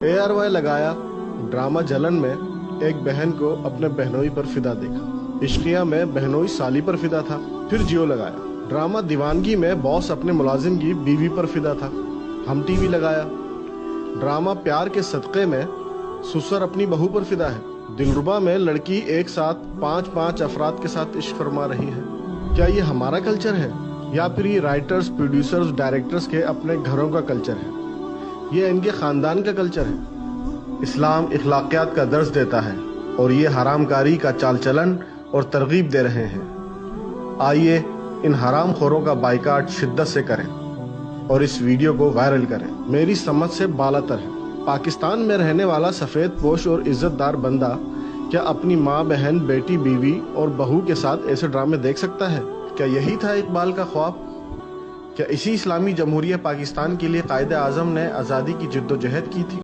ARY लगाया drama जलन में एक बहन को अपने बहनोई पर फिदा देखा। इश्किया में बहनोई साली पर फिदा था। फिर जियो लगाया ड्रामा दीवानगी में बॉस अपने मुलाजिम की बीवी पर फिदा था। हम टीवी लगाया ड्रामा प्यार के सदक़े में ससुर अपनी बहू पर फिदा है। दिलरुबा में लड़की एक साथ 5-5 अफराद के साथ इश्क फरमा रही है। क्या ये हमारा कल्चर है या फिर ये राइटर्स, प्रोड्यूसर्स, डायरेक्टर्स के अपने घरों का कल्चर है? ये इनके खानदान का कल्चर है। इस्लाम इखलाकियात का दर्स देता है और ये हरामकारी का चाल चलन और तरगीब दे रहे हैं। आइए इन हराम खोरों का बाइकाट शिद्दत से करें और इस वीडियो को वायरल करें। मेरी समझ से बालातर है। पाकिस्तान में रहने वाला सफ़ेद पोश और इज्जतदार बंदा क्या अपनी माँ, बहन, बेटी, बीवी और बहू के साथ ऐसे ड्रामे देख सकता है? क्या यही था इकबाल का ख्वाब? क्या इसी इस्लामी जमहूरिया पाकिस्तान के लिए कायदे आज़म ने आज़ादी की जिद्दोजहद की थी?